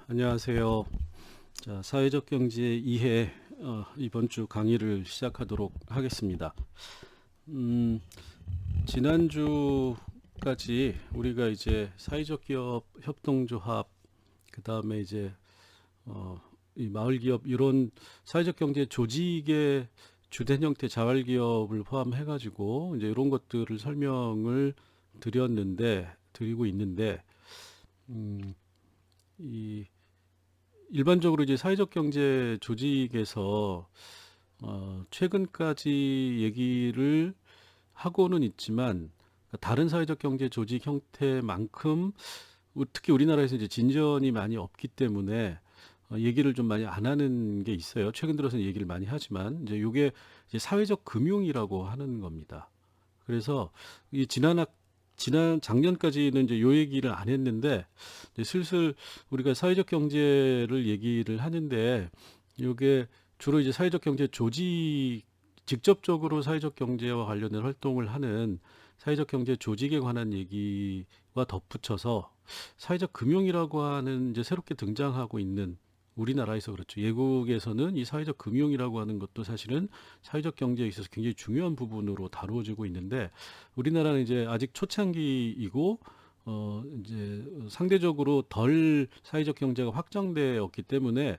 안녕하세요. 자, 사회적 경제 이해 이번 주 강의를 시작하도록 하겠습니다. 음, 지난주까지 우리가 이제 사회적 기업 협동조합, 그다음에 이제 이 마을 기업 이런 사회적 경제 조직의 주된 형태 자활 기업을 포함해 가지고 이제 이런 것들을 설명을 드리고 있는데 이 일반적으로 이제 사회적 경제 조직에서 최근까지 얘기를 하고는 있지만 다른 사회적 경제 조직 형태만큼 특히 우리나라에서 이제 진전이 많이 없기 때문에 얘기를 좀 많이 안 하는 게 있어요. 최근 들어서는 얘기를 많이 하지만 이제 요게 이제 사회적 금융이라고 하는 겁니다. 그래서 이 지난 작년까지는 이제 요 얘기를 안 했는데 이제 슬슬 우리가 사회적 경제를 얘기를 하는데 요게 주로 이제 사회적 경제 조직 직접적으로 사회적 경제와 관련된 활동을 하는 사회적 경제 조직에 관한 얘기와 덧붙여서 사회적 금융이라고 하는 이제 새롭게 등장하고 있는 우리나라에서 그렇죠. 외국에서는 이 사회적 금융이라고 하는 것도 사실은 사회적 경제에 있어서 굉장히 중요한 부분으로 다루어지고 있는데 우리나라는 이제 아직 초창기이고 이제 상대적으로 덜 사회적 경제가 확장되었기 때문에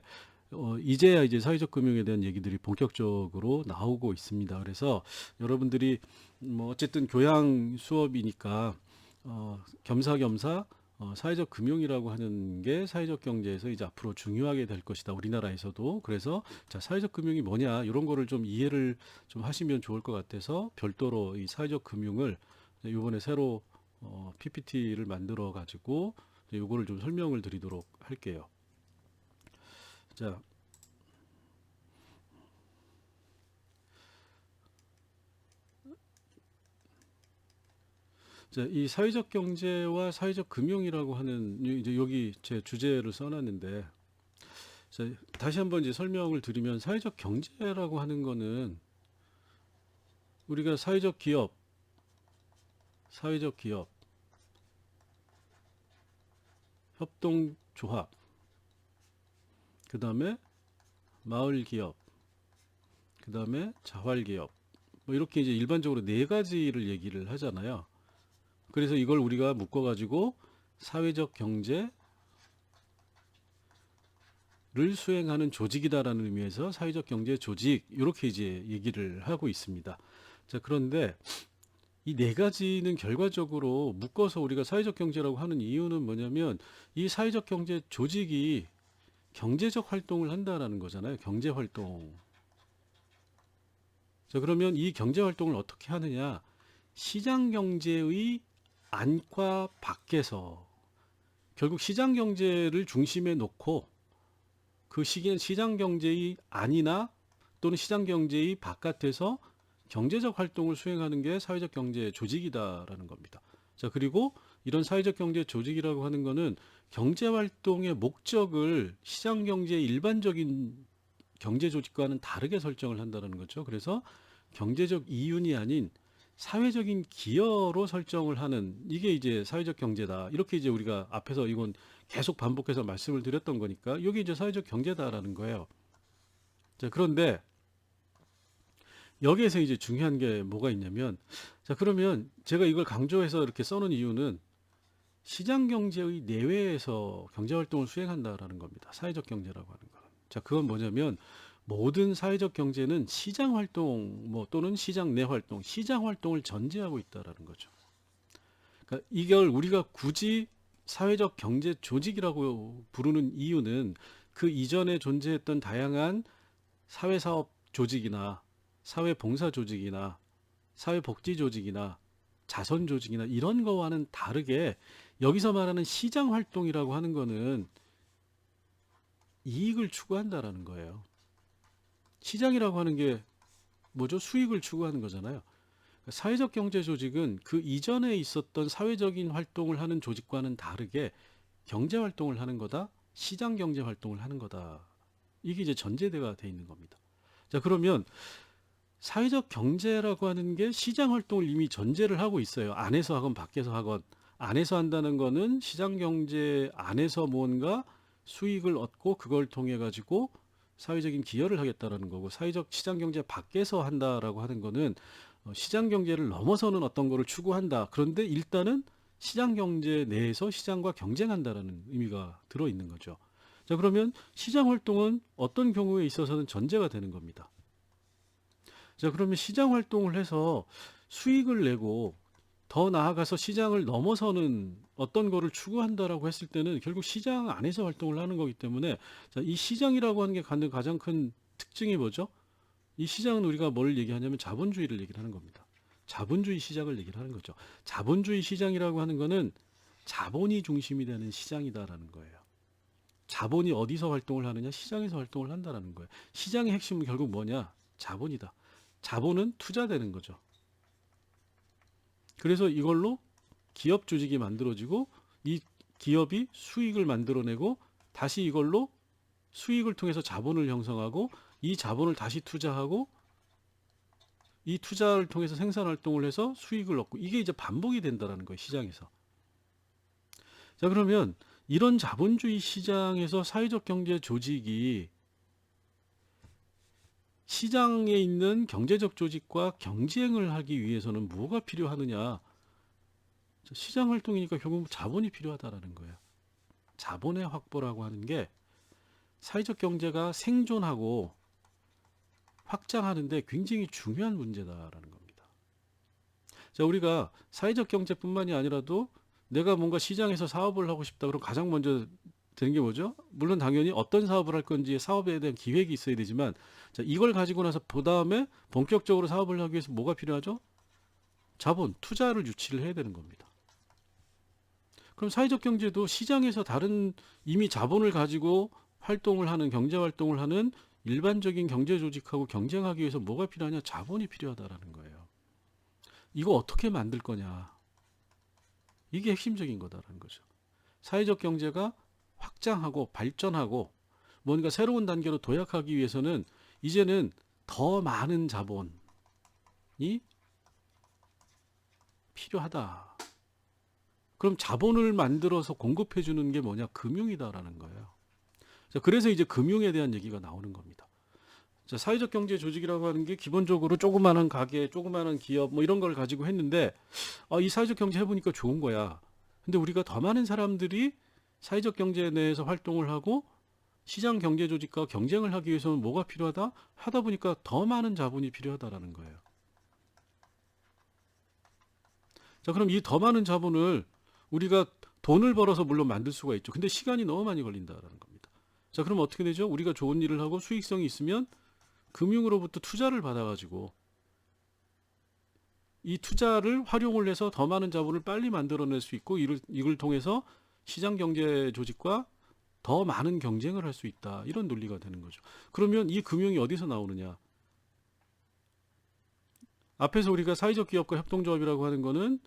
이제야 이제 사회적 금융에 대한 얘기들이 본격적으로 나오고 있습니다. 그래서 여러분들이 뭐 어쨌든 교양 수업이니까 겸사겸사 사회적 금융이라고 하는 게 사회적 경제에서 이제 앞으로 중요하게 될 것이다. 우리나라에서도. 그래서 자, 사회적 금융이 뭐냐 이런 거를 좀 이해를 좀 하시면 좋을 것 같아서 별도로 이 사회적 금융을 이번에 새로 PPT를 만들어 가지고 요거를 좀 설명을 드리도록 할게요. 자, 이 사회적 경제와 사회적 금융이라고 하는 이제 여기 제 주제를 써놨는데 자, 다시 한번 이제 설명을 드리면 사회적 경제라고 하는 거는 우리가 사회적 기업, 협동조합, 그 다음에 마을 기업, 그 다음에 자활 기업, 뭐 이렇게 이제 일반적으로 네 가지를 얘기를 하잖아요. 그래서 이걸 우리가 묶어가지고 사회적 경제를 수행하는 조직이다라는 의미에서 사회적 경제 조직 이렇게 이제 얘기를 하고 있습니다. 자, 그런데 이 네 가지는 결과적으로 묶어서 우리가 사회적 경제라고 하는 이유는 뭐냐면 이 사회적 경제 조직이 경제적 활동을 한다라는 거잖아요. 경제 활동. 자, 그러면 이 경제 활동을 어떻게 하느냐? 시장 경제의 안과 밖에서 결국 시장 경제를 중심에 놓고 그 시장 경제의 안이나 또는 시장 경제의 바깥에서 경제적 활동을 수행하는 게 사회적 경제 조직이다라는 겁니다. 자, 그리고 이런 사회적 경제 조직이라고 하는 거는 경제 활동의 목적을 시장 경제의 일반적인 경제 조직과는 다르게 설정을 한다는 거죠. 그래서 경제적 이윤이 아닌 사회적인 기여로 설정을 하는 이게 이제 사회적 경제다. 이렇게 이제 우리가 앞에서 이건 계속 반복해서 말씀을 드렸던 거니까 이게 이제 사회적 경제다라는 거예요. 자, 그런데 여기에서 이제 중요한 게 뭐가 있냐면 자, 그러면 제가 이걸 강조해서 이렇게 써놓은 이유는 시장 경제의 내외에서 경제 활동을 수행한다라는 겁니다. 사회적 경제라고 하는 거. 자, 그건 뭐냐면 모든 사회적 경제는 시장 활동 뭐 또는 시장 내 활동, 시장 활동을 전제하고 있다라는 거죠. 그러니까 이걸 우리가 굳이 사회적 경제 조직이라고 부르는 이유는 그 이전에 존재했던 다양한 사회사업 조직이나 사회봉사 조직이나 사회복지 조직이나 자선 조직이나 이런 거와는 다르게 여기서 말하는 시장 활동이라고 하는 거는 이익을 추구한다라는 거예요. 시장이라고 하는 게 뭐죠? 수익을 추구하는 거잖아요. 사회적 경제 조직은 그 이전에 있었던 사회적인 활동을 하는 조직과는 다르게 경제 활동을 하는 거다. 시장 경제 활동을 하는 거다. 이게 이제 전제대가 돼 있는 겁니다. 자, 그러면 사회적 경제라고 하는 게 시장 활동을 이미 전제를 하고 있어요. 안에서 하건 밖에서 하건. 안에서 한다는 거는 시장 경제 안에서 뭔가 수익을 얻고 그걸 통해 가지고 사회적인 기여를 하겠다라는 거고, 사회적 시장 경제 밖에서 한다라고 하는 거는 시장 경제를 넘어서는 어떤 거를 추구한다. 그런데 일단은 시장 경제 내에서 시장과 경쟁한다라는 의미가 들어 있는 거죠. 자, 그러면 시장 활동은 어떤 경우에 있어서는 전제가 되는 겁니다. 자, 그러면 시장 활동을 해서 수익을 내고 더 나아가서 시장을 넘어서는 어떤 거를 추구한다라고 했을 때는 결국 시장 안에서 활동을 하는 거기 때문에, 자, 이 시장이라고 하는 게 갖는 가장 큰 특징이 뭐죠? 이 시장은 우리가 뭘 얘기하냐면 자본주의를 얘기를 하는 겁니다. 자본주의 시장을 얘기를 하는 거죠. 자본주의 시장이라고 하는 거는 자본이 중심이 되는 시장이다라는 거예요. 자본이 어디서 활동을 하느냐? 시장에서 활동을 한다라는 거예요. 시장의 핵심은 결국 뭐냐? 자본이다. 자본은 투자되는 거죠. 그래서 이걸로 기업 조직이 만들어지고 이 기업이 수익을 만들어내고 다시 이걸로 수익을 통해서 자본을 형성하고 이 자본을 다시 투자하고 이 투자를 통해서 생산 활동을 해서 수익을 얻고, 이게 이제 반복이 된다라는 거예요, 시장에서. 자, 그러면 이런 자본주의 시장에서 사회적 경제 조직이 시장에 있는 경제적 조직과 경쟁을 하기 위해서는 뭐가 필요하느냐? 시장 활동이니까 결국 자본이 필요하다라는 거예요. 자본의 확보라고 하는 게 사회적 경제가 생존하고 확장하는데 굉장히 중요한 문제다라는 겁니다. 자, 우리가 사회적 경제뿐만이 아니라도 내가 뭔가 시장에서 사업을 하고 싶다 그럼 가장 먼저 되는 게 뭐죠? 물론 당연히 어떤 사업을 할 건지 사업에 대한 기획이 있어야 되지만, 자, 이걸 가지고 나서 그 다음에 본격적으로 사업을 하기 위해서 뭐가 필요하죠? 자본, 투자를 유치를 해야 되는 겁니다. 그럼 사회적 경제도 시장에서 다른 이미 자본을 가지고 활동을 하는, 경제 활동을 하는 일반적인 경제 조직하고 경쟁하기 위해서 뭐가 필요하냐? 자본이 필요하다라는 거예요. 이거 어떻게 만들 거냐? 이게 핵심적인 거다라는 거죠. 사회적 경제가 확장하고 발전하고 뭔가 새로운 단계로 도약하기 위해서는 이제는 더 많은 자본이 필요하다. 그럼 자본을 만들어서 공급해 주는 게 뭐냐? 금융이다라는 거예요. 자, 그래서 이제 금융에 대한 얘기가 나오는 겁니다. 자, 사회적 경제 조직이라고 하는 게 기본적으로 조그마한 가게, 조그마한 기업 뭐 이런 걸 가지고 했는데, 이 사회적 경제 해보니까 좋은 거야. 근데 우리가 더 많은 사람들이 사회적 경제 내에서 활동을 하고 시장 경제 조직과 경쟁을 하기 위해서는 뭐가 필요하다? 하다 보니까 더 많은 자본이 필요하다라는 거예요. 자, 그럼 이 더 많은 자본을 우리가 돈을 벌어서 물론 만들 수가 있죠. 근데 시간이 너무 많이 걸린다라는 겁니다. 자, 그럼 어떻게 되죠? 우리가 좋은 일을 하고 수익성이 있으면 금융으로부터 투자를 받아가지고 이 투자를 활용을 해서 더 많은 자본을 빨리 만들어낼 수 있고, 이걸 통해서 시장 경제 조직과 더 많은 경쟁을 할 수 있다. 이런 논리가 되는 거죠. 그러면 이 금융이 어디서 나오느냐? 앞에서 우리가 사회적 기업과 협동조합이라고 하는 거는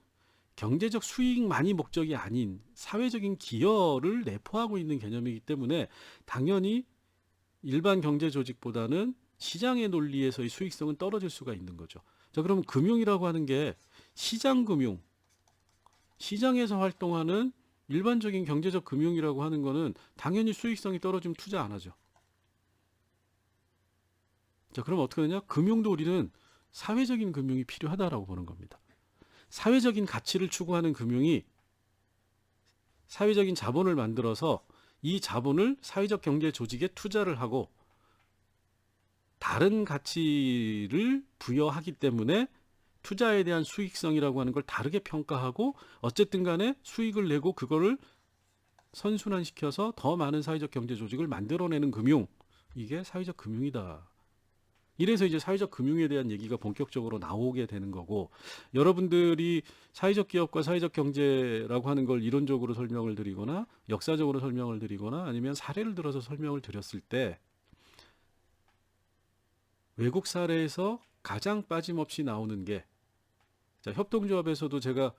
경제적 수익만이 목적이 아닌 사회적인 기여를 내포하고 있는 개념이기 때문에 당연히 일반 경제 조직보다는 시장의 논리에서의 수익성은 떨어질 수가 있는 거죠. 자, 그럼 금융이라고 하는 게 시장 금융, 시장에서 활동하는 일반적인 경제적 금융이라고 하는 거는 당연히 수익성이 떨어지면 투자 안 하죠. 자, 그럼 어떻게 되냐? 금융도 우리는 사회적인 금융이 필요하다라고 보는 겁니다. 사회적인 가치를 추구하는 금융이 사회적인 자본을 만들어서 이 자본을 사회적 경제 조직에 투자를 하고 다른 가치를 부여하기 때문에 투자에 대한 수익성이라고 하는 걸 다르게 평가하고 어쨌든 간에 수익을 내고 그거를 선순환시켜서 더 많은 사회적 경제 조직을 만들어내는 금융, 이게 사회적 금융이다. 이래서 이제 사회적 금융에 대한 얘기가 본격적으로 나오게 되는 거고, 여러분들이 사회적 기업과 사회적 경제라고 하는 걸 이론적으로 설명을 드리거나 역사적으로 설명을 드리거나 아니면 사례를 들어서 설명을 드렸을 때 외국 사례에서 가장 빠짐없이 나오는 게, 자, 협동조합에서도 제가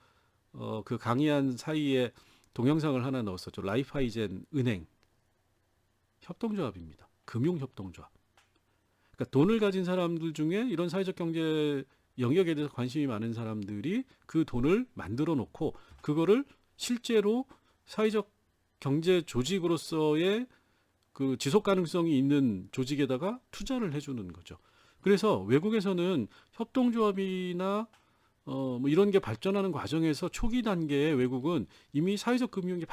그 강의한 사이에 동영상을 하나 넣었었죠. 라이프하이젠 은행 협동조합입니다. 금융협동조합. 그러니까 돈을 가진 사람들 중에 이런 사회적 경제 영역에 대해서 관심이 많은 사람들이 그 돈을 만들어 놓고 그거를 실제로 사회적 경제 조직으로서의 그 지속 가능성이 있는 조직에다가 투자를 해주는 거죠. 그래서 외국에서는 협동조합이나 뭐 이런 게 발전하는 과정에서 초기 단계에 외국은 이미 사회적 금융이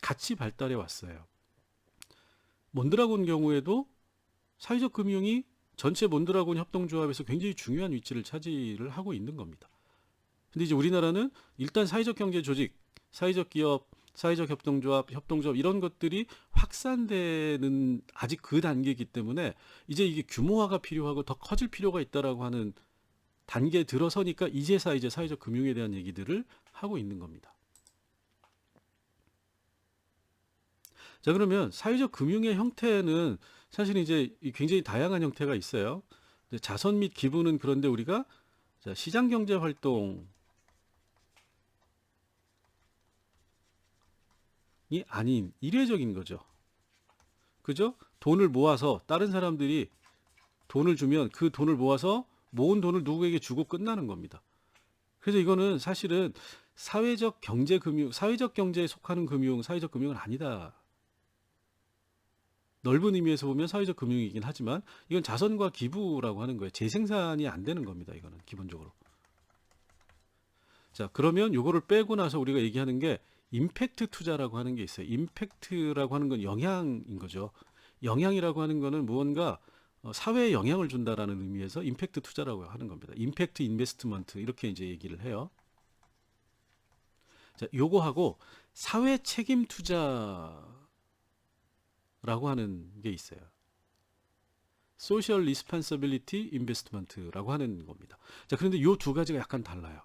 같이 발달해 왔어요. 몬드라곤 경우에도 사회적 금융이 전체 몬드라곤 협동조합에서 굉장히 중요한 위치를 차지를 하고 있는 겁니다. 근데 이제 우리나라는 일단 사회적 경제 조직, 사회적 기업, 사회적 협동조합, 협동조합 이런 것들이 확산되는 아직 그 단계이기 때문에 이제 이게 규모화가 필요하고 더 커질 필요가 있다라고 하는 단계에 들어서니까 이제서 이제 사회적 금융에 대한 얘기들을 하고 있는 겁니다. 자, 그러면 사회적 금융의 형태는 사실 이제 굉장히 다양한 형태가 있어요. 자선 및 기부는 그런데 우리가 시장 경제 활동이 아닌 일회적인 거죠. 그죠? 돈을 모아서 다른 사람들이 돈을 주면 그 돈을 모아서 모은 돈을 누구에게 주고 끝나는 겁니다. 그래서 이거는 사실은 사회적 경제 금융, 사회적 경제에 속하는 금융, 사회적 금융은 아니다. 넓은 의미에서 보면 사회적 금융이긴 하지만 이건 자선과 기부라고 하는 거예요. 재생산이 안 되는 겁니다. 이거는 기본적으로. 자, 그러면 요거를 빼고 나서 우리가 얘기하는 게 임팩트 투자라고 하는 게 있어요. 임팩트라고 하는 건 영향인 거죠. 영향이라고 하는 거는 무언가 사회에 영향을 준다라는 의미에서 임팩트 투자라고 하는 겁니다. 임팩트 인베스트먼트 이렇게 이제 얘기를 해요. 자, 요거하고 사회 책임 투자라고 하는 게 있어요. 소셜 리스폰서빌리티 인베스트먼트라고 하는 겁니다. 자, 그런데 요 두 가지가 약간 달라요.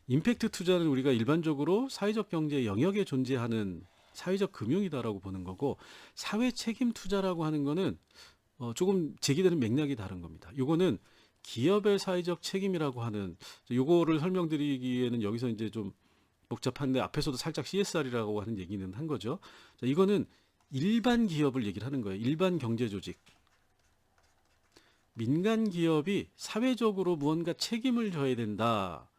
임팩트 투자는 우리가 일반적으로 사회적 경제 영역에 존재하는 사회적 금융이다라고 보는 거고, 사회 책임 투자라고 하는 거는 조금 제기되는 맥락이 다른 겁니다. 요거는 기업의 사회적 책임이라고 하는, 요거를 설명드리기에는 여기서 이제 좀 복잡한데 앞에서도 살짝 CSR이라고 하는 얘기는 한 거죠. 자, 이거는 일반 기업을 얘기를 하는 거예요. 일반 경제 조직. 민간 기업이 사회적으로 무언가 책임을 져야 된다.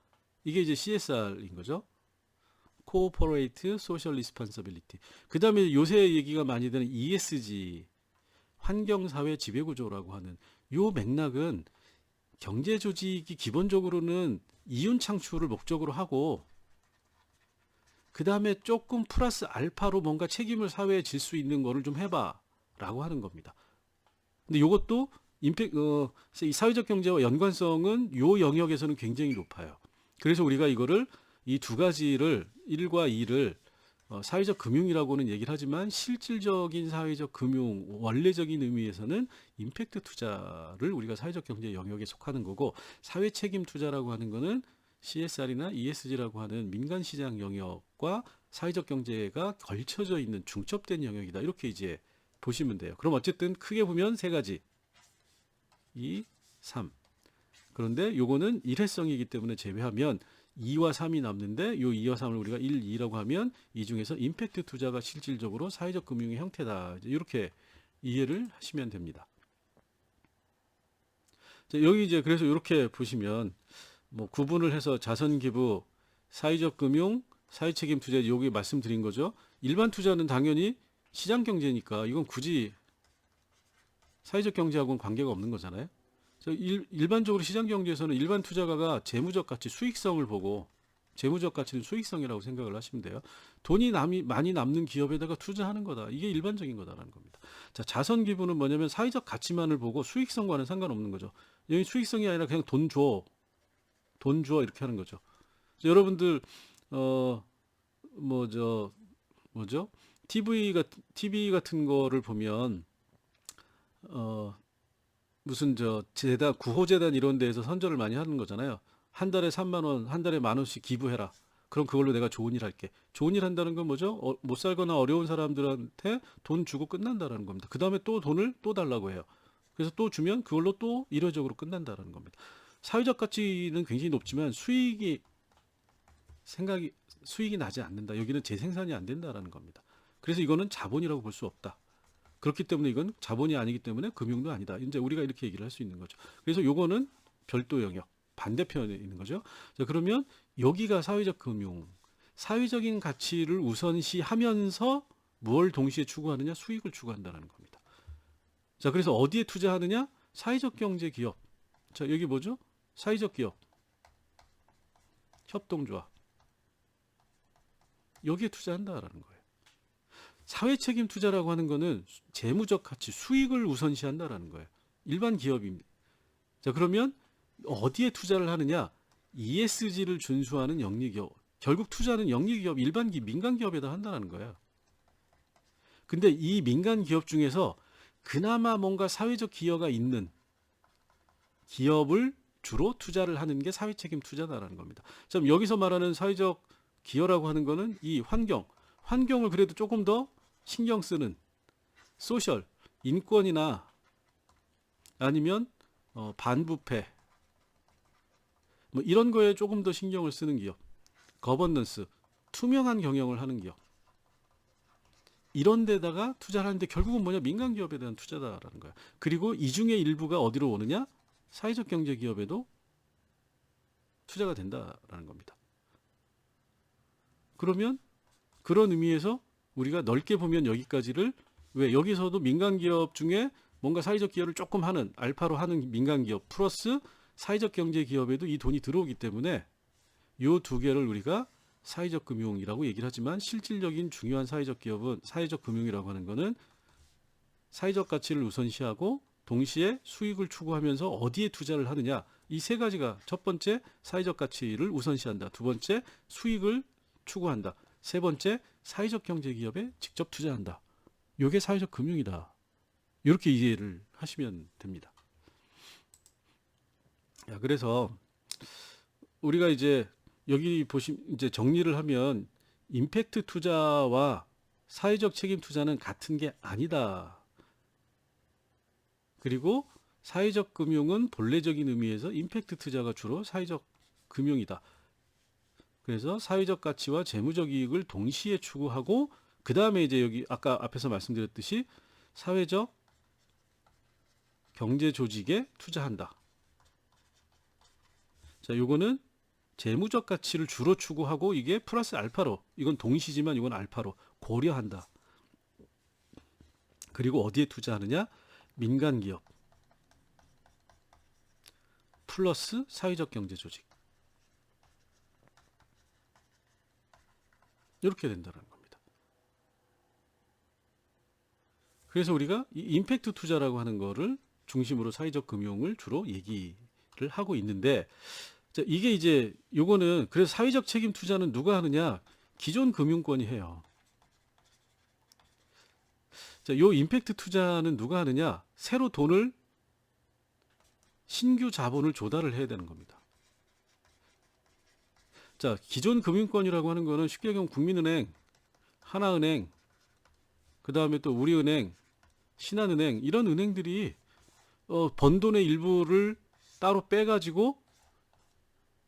이게 이제 CSR인 거죠. Corporate Social Responsibility. 그 다음에 요새 얘기가 많이 되는 ESG, 환경사회 지배구조라고 하는 요 맥락은 경제 조직이 기본적으로는 이윤 창출을 목적으로 하고 그 다음에 조금 플러스 알파로 뭔가 책임을 사회에 질 수 있는 거를 좀 해봐 라고 하는 겁니다. 근데 요것도 이 사회적 경제와 연관성은 요 영역에서는 굉장히 높아요. 그래서 우리가 이거를 이 두 가지를 1과 2를 사회적 금융이라고는 얘기를 하지만 실질적인 사회적 금융 원래적인 의미에서는 임팩트 투자를 우리가 사회적 경제 영역에 속하는 거고, 사회 책임 투자라고 하는 거는 CSR이나 ESG라고 하는 민간 시장 영역과 사회적 경제가 걸쳐져 있는 중첩된 영역이다. 이렇게 이제 보시면 돼요. 그럼 어쨌든 크게 보면 세 가지. 2, 3. 그런데 요거는 일회성이기 때문에 제외하면 2와 3이 남는데 요 2와 3을 우리가 1, 2라고 하면 이 중에서 임팩트 투자가 실질적으로 사회적 금융의 형태다. 이렇게 이해를 하시면 됩니다. 자, 여기 이제 그래서 이렇게 보시면 뭐 구분을 해서 자선 기부, 사회적 금융, 사회 책임 투자 여기 말씀드린 거죠. 일반 투자는 당연히 시장 경제니까 이건 굳이 사회적 경제하고는 관계가 없는 거잖아요. 일반적으로 시장 경제에서는 일반 투자가가 재무적 가치, 수익성을 보고, 재무적 가치는 수익성이라고 생각을 하시면 돼요. 돈이 많이 남는 기업에다가 투자하는 거다. 이게 일반적인 거다라는 겁니다. 자, 자선 기부는 뭐냐면 사회적 가치만을 보고 수익성과는 상관없는 거죠. 여기 수익성이 아니라 그냥 돈 줘 이렇게 하는 거죠. 여러분들 뭐죠? TV 같은 거를 보면 무슨 구호재단 이런 데에서 선전을 많이 하는 거잖아요. 한 달에 3만 원, 한 달에 1만 원씩 기부해라. 그럼 그걸로 내가 좋은 일 할게. 좋은 일 한다는 건 뭐죠? 못 살거나 어려운 사람들한테 돈 주고 끝난다라는 겁니다. 그 다음에 또 돈을 또 달라고 해요. 그래서 또 주면 그걸로 또 일회적으로 끝난다라는 겁니다. 사회적 가치는 굉장히 높지만 수익이 나지 않는다. 여기는 재생산이 안 된다라는 겁니다. 그래서 이거는 자본이라고 볼 수 없다. 그렇기 때문에 이건 자본이 아니기 때문에 금융도 아니다. 이제 우리가 이렇게 얘기를 할 수 있는 거죠. 그래서 요거는 별도 영역, 반대편에 있는 거죠. 자, 그러면 여기가 사회적 금융, 사회적인 가치를 우선시하면서 뭘 동시에 추구하느냐? 수익을 추구한다는 겁니다. 자, 그래서 어디에 투자하느냐? 사회적 경제 기업. 자, 여기 뭐죠? 사회적 기업, 협동조합. 여기에 투자한다라는 거예요. 사회 책임 투자라고 하는 거는 재무적 가치, 수익을 우선시한다라는 거예요. 일반 기업입니다. 자, 그러면 어디에 투자를 하느냐? ESG를 준수하는 영리기업. 결국 투자는 영리기업, 일반 민간 기업에다 한다는 거예요. 근데 이 민간 기업 중에서 그나마 뭔가 사회적 기여가 있는 기업을 주로 투자를 하는 게 사회책임 투자다라는 겁니다. 자, 여기서 말하는 사회적 기여라고 하는 거는 이 환경을 그래도 조금 더 신경 쓰는 소셜, 인권이나 아니면 반부패 뭐 이런 거에 조금 더 신경을 쓰는 기업, 거버넌스, 투명한 경영을 하는 기업, 이런 데다가 투자를 하는데 결국은 뭐냐? 민간 기업에 대한 투자다라는 거야. 그리고 이 중에 일부가 어디로 오느냐? 사회적 경제 기업에도 투자가 된다라는 겁니다. 그러면 그런 의미에서 우리가 넓게 보면 여기까지를, 왜 여기서도 민간 기업 중에 뭔가 사회적 기여를 조금 하는, 알파로 하는 민간 기업 플러스 사회적 경제 기업에도 이 돈이 들어오기 때문에 이 두 개를 우리가 사회적 금융이라고 얘기를 하지만, 실질적인 중요한 사회적 기업은, 사회적 금융이라고 하는 거는 사회적 가치를 우선시하고 동시에 수익을 추구하면서 어디에 투자를 하느냐, 이 세 가지가, 첫 번째 사회적 가치를 우선시한다, 두 번째 수익을 추구한다, 세 번째 사회적 경제 기업에 직접 투자한다. 이게 사회적 금융이다. 이렇게 이해를 하시면 됩니다. 그래서 우리가 이제 여기 보시면 이제 정리를 하면, 임팩트 투자와 사회적 책임 투자는 같은 게 아니다. 그리고 사회적 금융은 본래적인 의미에서 임팩트 투자가 주로 사회적 금융이다. 그래서 사회적 가치와 재무적 이익을 동시에 추구하고, 그 다음에 이제 여기 아까 앞에서 말씀드렸듯이 사회적 경제 조직에 투자한다. 자, 요거는 재무적 가치를 주로 추구하고, 이게 플러스 알파로, 이건 동시지만 이건 알파로 고려한다. 그리고 어디에 투자하느냐? 민간 기업 플러스 사회적 경제 조직. 이렇게 된다는 겁니다. 그래서 우리가 이 임팩트 투자라고 하는 거를 중심으로 사회적 금융을 주로 얘기를 하고 있는데, 자, 이게 이제 요거는, 그래서 사회적 책임 투자는 누가 하느냐? 기존 금융권이 해요. 자, 요 임팩트 투자는 누가 하느냐? 새로 돈을, 신규 자본을 조달을 해야 되는 겁니다. 자, 기존 금융권이라고 하는 거는 쉽게 얘기하면 국민은행, 하나은행, 그 다음에 또 우리은행, 신한은행, 이런 은행들이 번 돈의 일부를 따로 빼가지고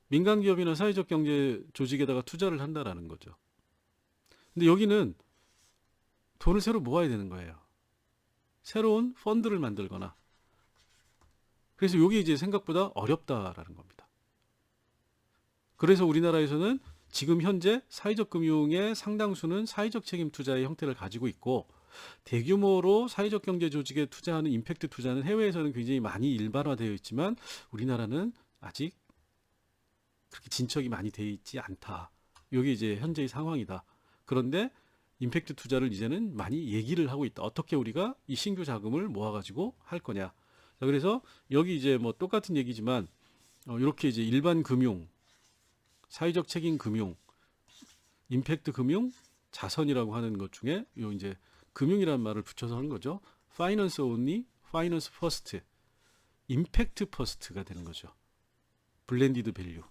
민간기업이나 사회적 경제 조직에다가 투자를 한다라는 거죠. 근데 여기는 돈을 새로 모아야 되는 거예요. 새로운 펀드를 만들거나. 그래서 이게 이제 생각보다 어렵다라는 겁니다. 그래서 우리나라에서는 지금 현재 사회적 금융의 상당수는 사회적 책임 투자의 형태를 가지고 있고, 대규모로 사회적 경제 조직에 투자하는 임팩트 투자는 해외에서는 굉장히 많이 일반화되어 있지만 우리나라는 아직 그렇게 진척이 많이 되어 있지 않다. 이게 이제 현재의 상황이다. 그런데 임팩트 투자를 이제는 많이 얘기를 하고 있다. 어떻게 우리가 이 신규 자금을 모아가지고 할 거냐. 자, 그래서 여기 이제 뭐 똑같은 얘기지만 이렇게 이제 일반 금융, 사회적 책임 금융, 임팩트 금융, 자선이라고 하는 것 중에 요 이제 금융이라는 말을 붙여서 하는 거죠. 파이낸스 온리, 파이낸스 퍼스트, 임팩트 퍼스트가 되는 거죠. 블렌디드 밸류.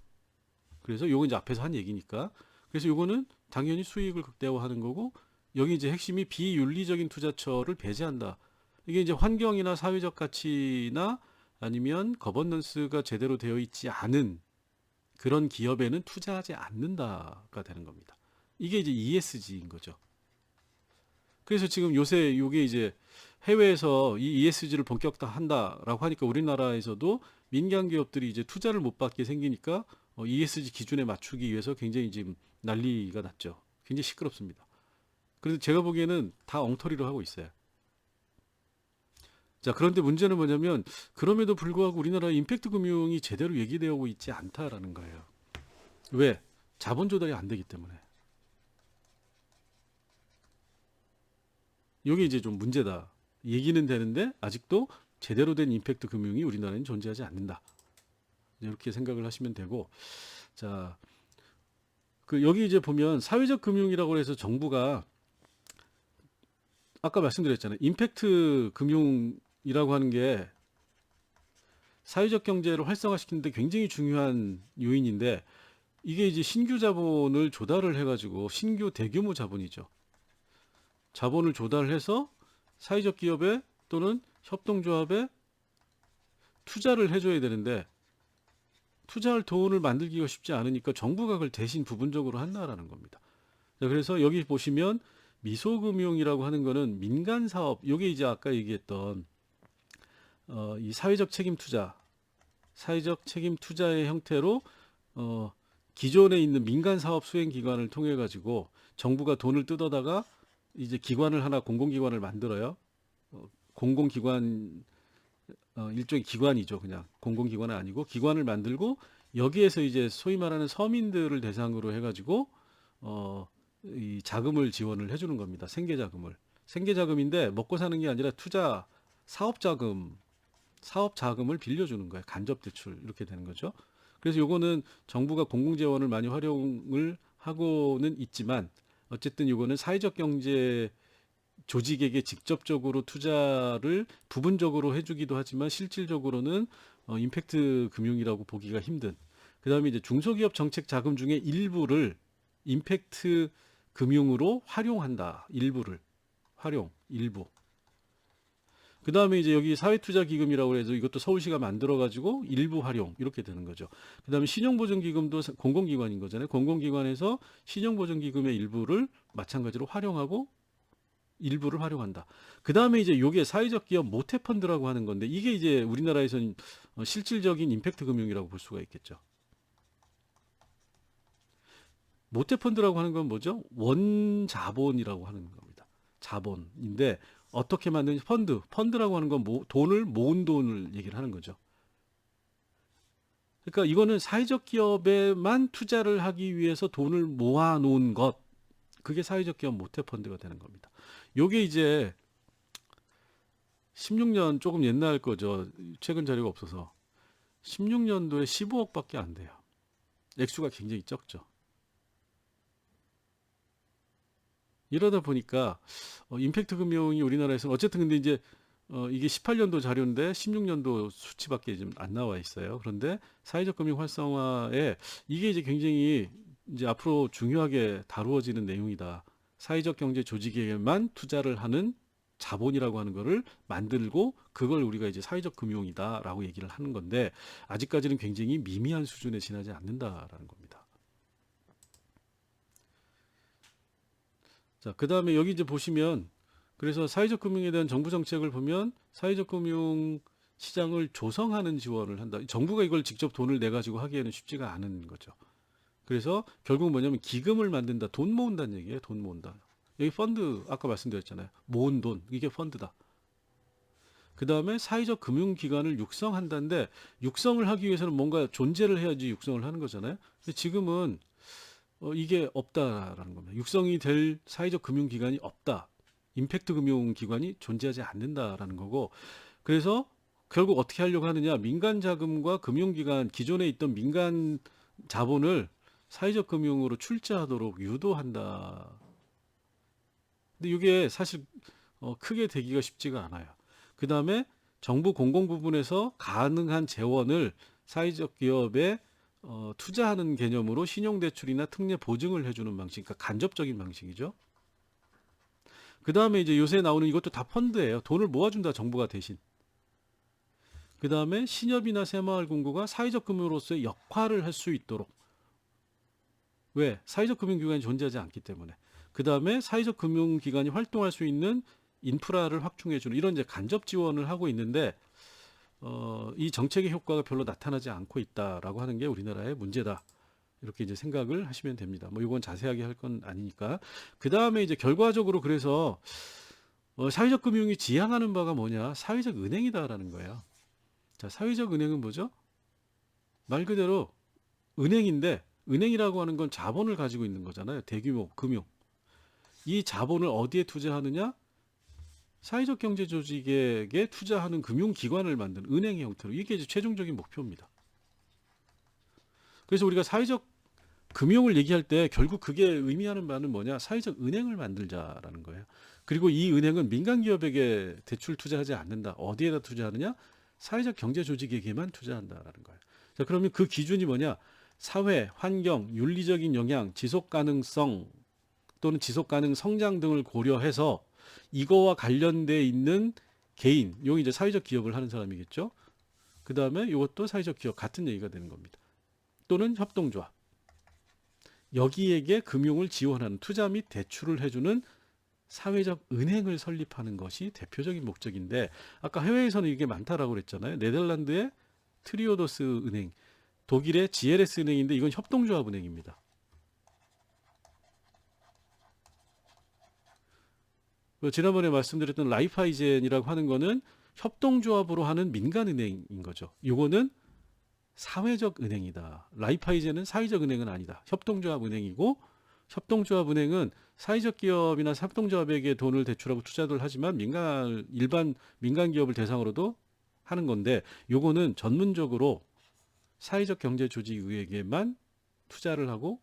그래서 요거 이제 앞에서 한 얘기니까. 그래서 요거는 당연히 수익을 극대화하는 거고, 여기 이제 핵심이 비윤리적인 투자처를 배제한다. 이게 이제 환경이나 사회적 가치나 아니면 거버넌스가 제대로 되어 있지 않은 그런 기업에는 투자하지 않는다가 되는 겁니다. 이게 이제 ESG인 거죠. 그래서 지금 요새 요게 이제 해외에서 이 ESG를 본격화한다라고 하니까 우리나라에서도 민간 기업들이 이제 투자를 못 받게 생기니까 ESG 기준에 맞추기 위해서 굉장히 지금 난리가 났죠. 굉장히 시끄럽습니다. 그래서 제가 보기에는 다 엉터리로 하고 있어요. 자, 그런데 문제는 뭐냐면 그럼에도 불구하고 우리나라 임팩트 금융이 제대로 얘기되고 있지 않다라는 거예요. 왜? 자본 조달이 안 되기 때문에. 이게 이제 좀 문제다. 얘기는 되는데 아직도 제대로 된 임팩트 금융이 우리나라에는 존재하지 않는다. 이렇게 생각을 하시면 되고, 자, 그 여기 이제 보면 사회적 금융이라고 해서 정부가 아까 말씀드렸잖아요. 임팩트 금융이라고 하는 게 사회적 경제를 활성화시키는데 굉장히 중요한 요인인데 이게 이제 신규 자본을 조달을 해가지고 신규 대규모 자본이죠. 자본을 조달해서 사회적 기업에 또는 협동조합에 투자를 해줘야 되는데 투자할 돈을 만들기가 쉽지 않으니까 정부가 그걸 대신 부분적으로 한다라는 겁니다. 자, 그래서 여기 보시면 미소금융이라고 하는 거는 민간 사업, 이게 이제 아까 얘기했던 이 사회적 책임 투자, 사회적 책임 투자의 형태로 기존에 있는 민간 사업 수행 기관을 통해 가지고 정부가 돈을 뜯어다가 이제 기관을 하나 공공기관을 만들어요. 공공기관 일종의 기관이죠. 그냥 공공기관은 아니고 기관을 만들고 여기에서 이제 소위 말하는 서민들을 대상으로 해가지고 이 자금을 지원을 해주는 겁니다. 생계자금을. 생계자금인데 먹고 사는 게 아니라 투자 사업자금, 사업자금을 빌려주는 거예요. 간접대출 이렇게 되는 거죠. 그래서 요거는 정부가 공공재원을 많이 활용을 하고는 있지만 어쨌든 요거는 사회적 경제 조직에게 직접적으로 투자를 부분적으로 해주기도 하지만 실질적으로는 임팩트 금융이라고 보기가 힘든. 그다음에 이제 중소기업 정책 자금 중에 일부를 임팩트 금융으로 활용한다. 일부를 활용 일부. 그다음에 이제 여기 사회투자기금이라고 해서 이것도 서울시가 만들어가지고 일부 활용 이렇게 되는 거죠. 그다음에 신용보증기금도 공공기관인 거잖아요. 공공기관에서 신용보증기금의 일부를 마찬가지로 활용하고 일부를 활용한다. 그 다음에 이제 요게 사회적 기업 모태펀드라고 하는 건데 이게 이제 우리나라에서는 실질적인 임팩트 금융이라고 볼 수가 있겠죠. 모태펀드라고 하는 건 뭐죠? 원자본이라고 하는 겁니다. 자본인데 어떻게 만드는 펀드라고 하는 건 돈을 모은 돈을 얘기를 하는 거죠. 그러니까 이거는 사회적 기업에만 투자를 하기 위해서 돈을 모아 놓은 것, 그게 사회적 기업 모태펀드가 되는 겁니다. 요게 이제 16년 조금 옛날 거죠. 최근 자료가 없어서 16년도에 15억밖에 안 돼요. 액수가 굉장히 적죠. 이러다 보니까 임팩트 금융이 우리나라에서 어쨌든 근데 이제 이게 18년도 자료인데 16년도 수치밖에 좀 안 나와 있어요. 그런데 사회적 금융 활성화에 이게 이제 굉장히 이제 앞으로 중요하게 다루어지는 내용이다. 사회적 경제 조직에만 투자를 하는 자본이라고 하는 거를 만들고 그걸 우리가 이제 사회적 금융이다라고 얘기를 하는 건데 아직까지는 굉장히 미미한 수준에 지나지 않는다라는 겁니다. 자, 그다음에 여기 이제 보시면 그래서 사회적 금융에 대한 정부 정책을 보면 사회적 금융 시장을 조성하는 지원을 한다. 정부가 이걸 직접 돈을 내 가지고 하기에는 쉽지가 않은 거죠. 그래서 결국 뭐냐면 기금을 만든다. 돈 모은다는 얘기예요. 돈 모은다. 여기 펀드 아까 말씀드렸잖아요. 모은 돈 이게 펀드다. 그 다음에 사회적 금융기관을 육성한다는데 육성을 하기 위해서는 뭔가 존재를 해야지 육성을 하는 거잖아요. 근데 지금은 이게 없다라는 겁니다. 육성이 될 사회적 금융기관이 없다. 임팩트 금융기관이 존재하지 않는다라는 거고 그래서 결국 어떻게 하려고 하느냐 민간 자금과 금융기관 기존에 있던 민간 자본을 사회적 금융으로 출자하도록 유도한다. 근데 이게 사실 크게 되기가 쉽지가 않아요. 그 다음에 정부 공공 부분에서 가능한 재원을 사회적 기업에 투자하는 개념으로 신용대출이나 특례 보증을 해주는 방식, 그러니까 간접적인 방식이죠. 그 다음에 이제 요새 나오는 이것도 다 펀드예요. 돈을 모아준다, 정부가 대신. 그 다음에 신협이나 새마을금고가 사회적 금융으로서의 역할을 할 수 있도록. 왜? 사회적 금융기관이 존재하지 않기 때문에. 그 다음에 사회적 금융기관이 활동할 수 있는 인프라를 확충해주는 이런 이제 간접 지원을 하고 있는데 이 정책의 효과가 별로 나타나지 않고 있다라고 하는 게 우리나라의 문제다. 이렇게 이제 생각을 하시면 됩니다. 뭐 이건 자세하게 할 건 아니니까. 그 다음에 이제 결과적으로 그래서 사회적 금융이 지향하는 바가 뭐냐? 사회적 은행이다라는 거예요. 자, 사회적 은행은 뭐죠? 말 그대로 은행인데 은행이라고 하는 건 자본을 가지고 있는 거잖아요. 대규모 금융. 이 자본을 어디에 투자하느냐? 사회적 경제 조직에게 투자하는 금융기관을 만드는 은행의 형태로. 이게 이제 최종적인 목표입니다. 그래서 우리가 사회적 금융을 얘기할 때 결국 그게 의미하는 바는 뭐냐? 사회적 은행을 만들자라는 거예요. 그리고 이 은행은 민간 기업에게 대출 투자하지 않는다. 어디에다 투자하느냐? 사회적 경제 조직에게만 투자한다라는 거예요. 자, 그러면 그 기준이 뭐냐? 사회, 환경, 윤리적인 영향, 지속 가능성 또는 지속 가능 성장 등을 고려해서 이거와 관련돼 있는 개인, 요 이제 사회적 기업을 하는 사람이겠죠. 그 다음에 이것도 사회적 기업 같은 얘기가 되는 겁니다. 또는 협동조합. 여기에게 금융을 지원하는 투자 및 대출을 해주는 사회적 은행을 설립하는 것이 대표적인 목적인데 아까 해외에서는 이게 많다라고 그랬잖아요. 네덜란드의 트리오도스 은행, 독일의 GLS 은행인데 이건 협동조합 은행입니다. 지난번에 말씀드렸던 라이파이젠이라고 하는 거는 협동조합으로 하는 민간은행인 거죠. 이거는 사회적 은행이다. 라이파이젠은 사회적 은행은 아니다. 협동조합 은행이고 협동조합 은행은 사회적 기업이나 협동조합에게 돈을 대출하고 투자를 하지만 일반 민간 기업을 대상으로도 하는 건데 요거는 전문적으로 사회적 경제 조직에게만 투자를 하고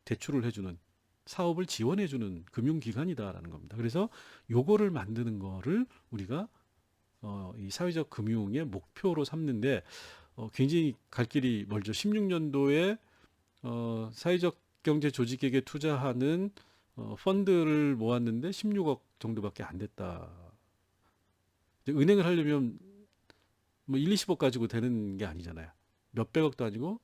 대출을 해주는 사업을 지원해주는 금융기관이다라는 겁니다. 그래서 요거를 만드는 거를 우리가 이 사회적 금융의 목표로 삼는데 굉장히 갈 길이 멀죠. 16년도에 사회적 경제 조직에게 투자하는 펀드를 모았는데 16억 정도밖에 안 됐다. 은행을 하려면 뭐 1, 20억 가지고 되는 게 아니잖아요. 몇백억도 아니고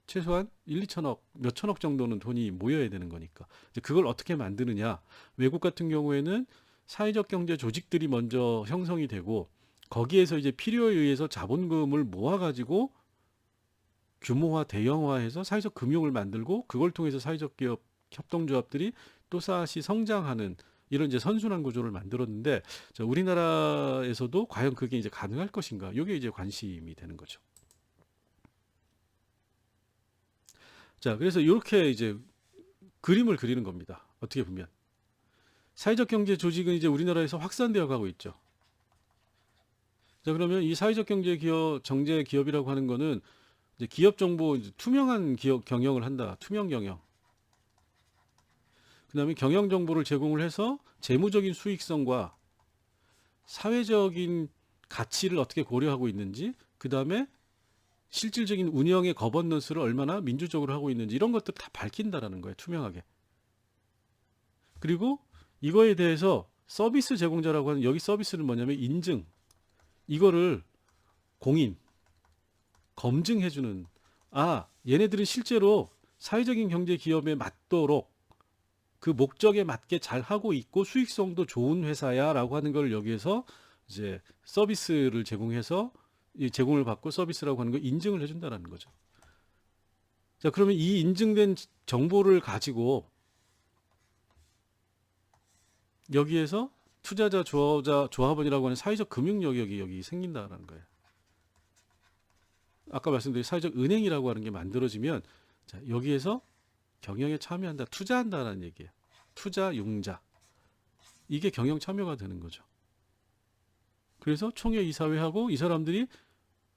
최소한 1, 2천억, 몇천억 정도는 돈이 모여야 되는 거니까. 이제 그걸 어떻게 만드느냐. 외국 같은 경우에는 사회적 경제 조직들이 먼저 형성이 되고 거기에서 이제 필요에 의해서 자본금을 모아가지고 규모화, 대형화해서 사회적 금융을 만들고 그걸 통해서 사회적 기업 협동조합들이 또다시 성장하는 이런 이제 선순환 구조를 만들었는데 자, 우리나라에서도 과연 그게 이제 가능할 것인가? 이게 이제 관심이 되는 거죠. 자, 그래서 이렇게 이제 그림을 그리는 겁니다. 어떻게 보면 사회적 경제 조직은 이제 우리나라에서 확산되어 가고 있죠. 자, 그러면 이 사회적 경제 기업, 정제 기업이라고 하는 거는 이제 기업 정보 이제 투명한 기업 경영을 한다. 투명 경영. 그다음에 경영 정보를 제공을 해서 재무적인 수익성과 사회적인 가치를 어떻게 고려하고 있는지, 그다음에 실질적인 운영의 거버넌스를 얼마나 민주적으로 하고 있는지 이런 것들을 다 밝힌다라는 거예요. 투명하게. 그리고 이거에 대해서 서비스 제공자라고 하는 여기 서비스는 뭐냐면 인증. 이거를 공인 검증해주는 얘네들은 실제로 사회적인 경제 기업에 맞도록 그 목적에 맞게 잘 하고 있고 수익성도 좋은 회사야라고 하는 걸 여기에서 이제 서비스를 제공해서 이 제공을 받고 서비스라고 하는 걸 인증을 해준다라는 거죠. 자, 그러면 이 인증된 정보를 가지고 여기에서 투자자, 조합원이라고 하는 사회적 금융 영역이 여기 생긴다라는 거예요. 아까 말씀드린 사회적 은행이라고 하는 게 만들어지면 자, 여기에서 경영에 참여한다, 투자한다라는 얘기예요. 투자 융자. 이게 경영 참여가 되는 거죠. 그래서 총회 이사회하고 이 사람들이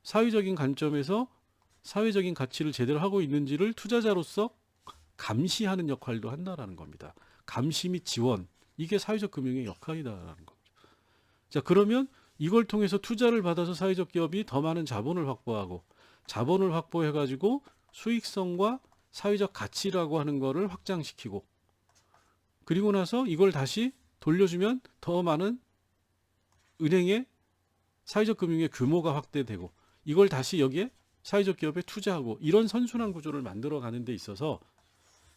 사회적인 관점에서 사회적인 가치를 제대로 하고 있는지를 투자자로서 감시하는 역할도 한다라는 겁니다. 감시 및 지원. 이게 사회적 금융의 역할이다라는 거죠. 자, 그러면 이걸 통해서 투자를 받아서 사회적 기업이 더 많은 자본을 확보하고 자본을 확보해가지고 수익성과 사회적 가치라고 하는 거를 확장시키고 그리고 나서 이걸 다시 돌려주면 더 많은 은행의 사회적 금융의 규모가 확대되고 이걸 다시 여기에 사회적 기업에 투자하고 이런 선순환 구조를 만들어가는 데 있어서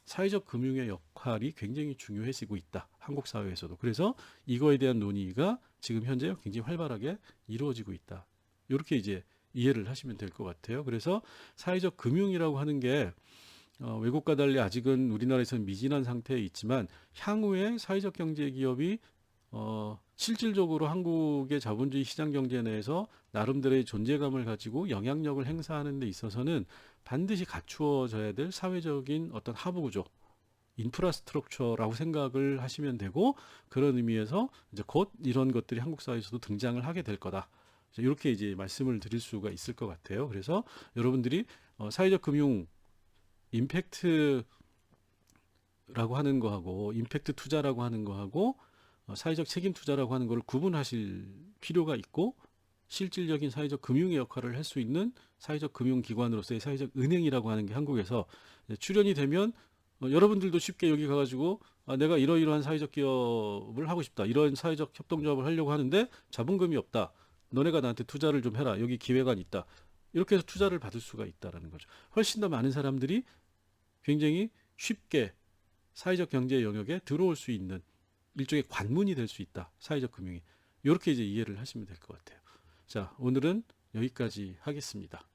사회적 금융의 역할이 굉장히 중요해지고 있다. 한국 사회에서도. 그래서 이거에 대한 논의가 지금 현재 굉장히 활발하게 이루어지고 있다. 이렇게 이제 이해를 하시면 될 것 같아요. 그래서 사회적 금융이라고 하는 게 외국과 달리 아직은 우리나라에서는 미진한 상태에 있지만 향후에 사회적 경제 기업이 실질적으로 한국의 자본주의 시장 경제 내에서 나름대로의 존재감을 가지고 영향력을 행사하는 데 있어서는 반드시 갖추어져야 될 사회적인 어떤 하부 구조, 인프라스트럭처라고 생각을 하시면 되고, 그런 의미에서 이제 곧 이런 것들이 한국 사회에서도 등장을 하게 될 거다. 이렇게 이제 말씀을 드릴 수가 있을 것 같아요. 그래서 여러분들이 사회적 금융 임팩트라고 하는 거하고 임팩트 투자라고 하는 거하고 사회적 책임 투자라고 하는 걸 구분하실 필요가 있고, 실질적인 사회적 금융의 역할을 할 수 있는 사회적 금융기관으로서의 사회적 은행이라고 하는 게 한국에서 출연이 되면 여러분들도 쉽게 여기 가가지고 내가 이러이러한 사회적 기업을 하고 싶다, 이런 사회적 협동조합을 하려고 하는데 자본금이 없다, 너네가 나한테 투자를 좀 해라, 여기 기회가 있다, 이렇게 해서 투자를 받을 수가 있다라는 거죠. 훨씬 더 많은 사람들이 굉장히 쉽게 사회적 경제 영역에 들어올 수 있는 일종의 관문이 될 수 있다, 사회적 금융이. 이렇게 이제 이해를 하시면 될 것 같아요. 자, 오늘은 여기까지 하겠습니다.